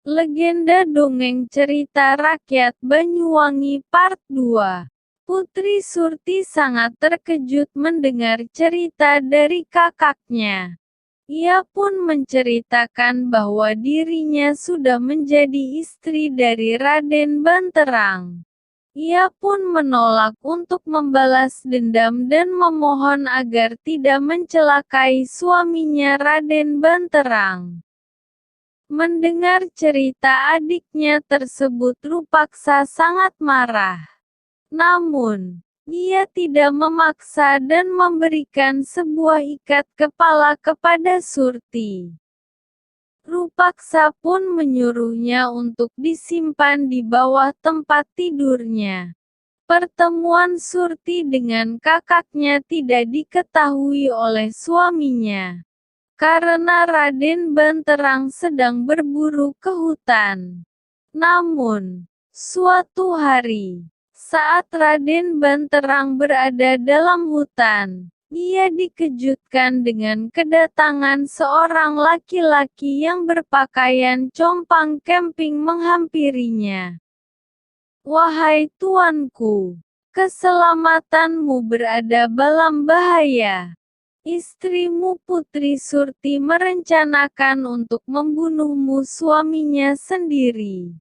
Legenda Dongeng Cerita Rakyat Banyuwangi Part 2. Putri Surti sangat terkejut mendengar cerita dari kakaknya. Ia pun menceritakan bahwa dirinya sudah menjadi istri dari Raden Banterang. Ia pun menolak untuk membalas dendam dan memohon agar tidak mencelakai suaminya Raden Banterang. Mendengar cerita adiknya tersebut, Rupaksa sangat marah. Namun, ia tidak memaksa dan memberikan sebuah ikat kepala kepada Surti. Rupaksa pun menyuruhnya untuk disimpan di bawah tempat tidurnya. Pertemuan Surti dengan kakaknya tidak diketahui oleh suaminya. Karena Raden Banterang sedang berburu ke hutan. Namun, suatu hari, saat Raden Banterang berada dalam hutan, ia dikejutkan dengan kedatangan seorang laki-laki yang berpakaian compang camping menghampirinya. "Wahai tuanku, keselamatanmu berada dalam bahaya. Istrimu Putri Surti merencanakan untuk membunuhmu." Suaminya sendiri.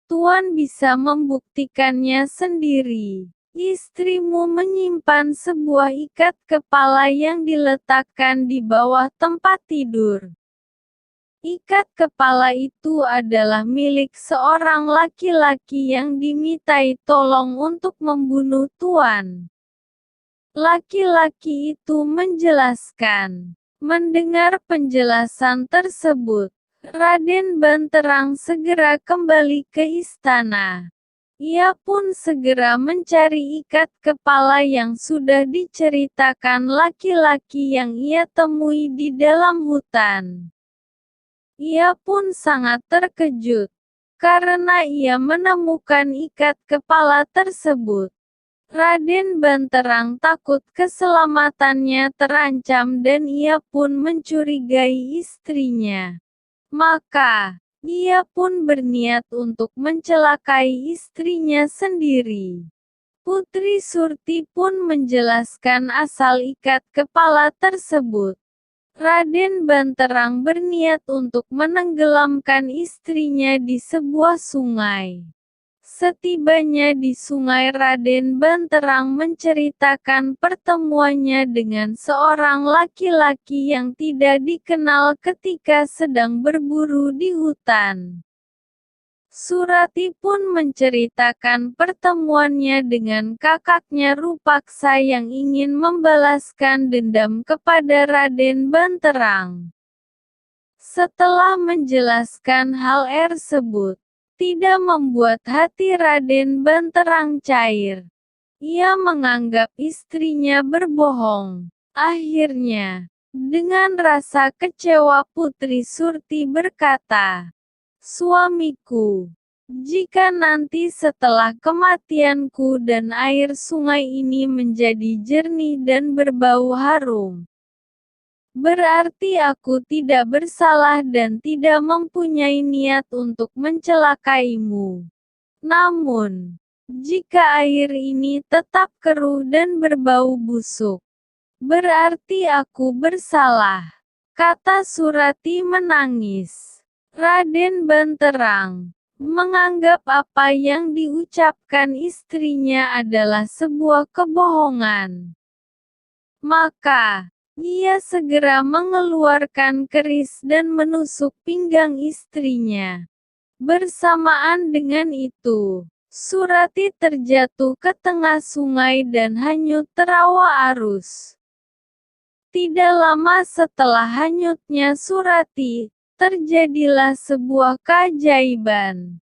"Tuan bisa membuktikannya sendiri." Istrimu menyimpan sebuah ikat kepala yang diletakkan di bawah tempat tidur. Ikat kepala itu adalah milik seorang laki-laki yang dimintai tolong untuk membunuh Tuan. Laki-laki itu menjelaskan. Mendengar penjelasan tersebut, Raden Banterang segera kembali ke istana. Ia pun segera mencari ikat kepala yang sudah diceritakan laki-laki yang ia temui di dalam hutan. Ia pun sangat terkejut, karena ia menemukan ikat kepala tersebut. Raden Banterang takut keselamatannya terancam dan ia pun mencurigai istrinya. Maka, ia pun berniat untuk mencelakai istrinya sendiri. Putri Surti pun menjelaskan asal ikat kepala tersebut. Raden Banterang berniat untuk menenggelamkan istrinya di sebuah sungai. Setibanya di sungai, Raden Banterang menceritakan pertemuannya dengan seorang laki-laki yang tidak dikenal ketika sedang berburu di hutan. Surati pun menceritakan pertemuannya dengan kakaknya Rupaksa yang ingin membalaskan dendam kepada Raden Banterang. Setelah menjelaskan hal tersebut, tidak membuat hati Raden Banterang cair. Ia menganggap istrinya berbohong. Akhirnya, dengan rasa kecewa Putri Surti berkata, "Suamiku, jika nanti setelah kematianku dan air sungai ini menjadi jernih dan berbau harum, berarti aku tidak bersalah dan tidak mempunyai niat untuk mencelakaimu. Namun, jika air ini tetap keruh dan berbau busuk, berarti aku bersalah," kata Surati menangis. Raden Banterang menganggap apa yang diucapkan istrinya adalah sebuah kebohongan. Maka, ia segera mengeluarkan keris dan menusuk pinggang istrinya. Bersamaan dengan itu, Surati terjatuh ke tengah sungai dan hanyut terawa arus. Tidak lama setelah hanyutnya Surati, terjadilah sebuah keajaiban.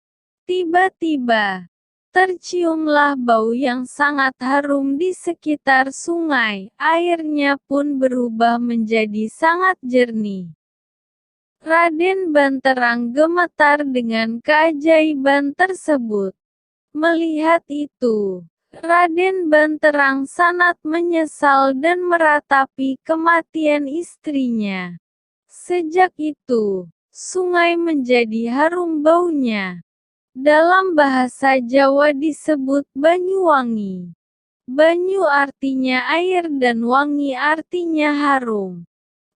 Tiba-tiba, terciumlah bau yang sangat harum di sekitar sungai. Airnya pun berubah menjadi sangat jernih. Raden Banterang gemetar dengan keajaiban tersebut. Melihat itu, Raden Banterang sangat menyesal dan meratapi kematian istrinya. Sejak itu, sungai menjadi harum baunya. Dalam bahasa Jawa disebut Banyuwangi. Banyu artinya air dan wangi artinya harum.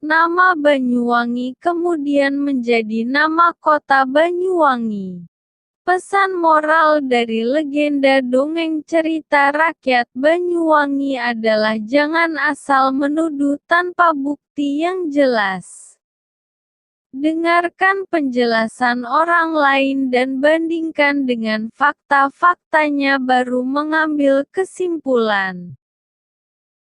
Nama Banyuwangi kemudian menjadi nama kota Banyuwangi. Pesan moral dari legenda dongeng cerita rakyat Banyuwangi adalah jangan asal menuduh tanpa bukti yang jelas. Dengarkan penjelasan orang lain dan bandingkan dengan fakta-faktanya baru mengambil kesimpulan.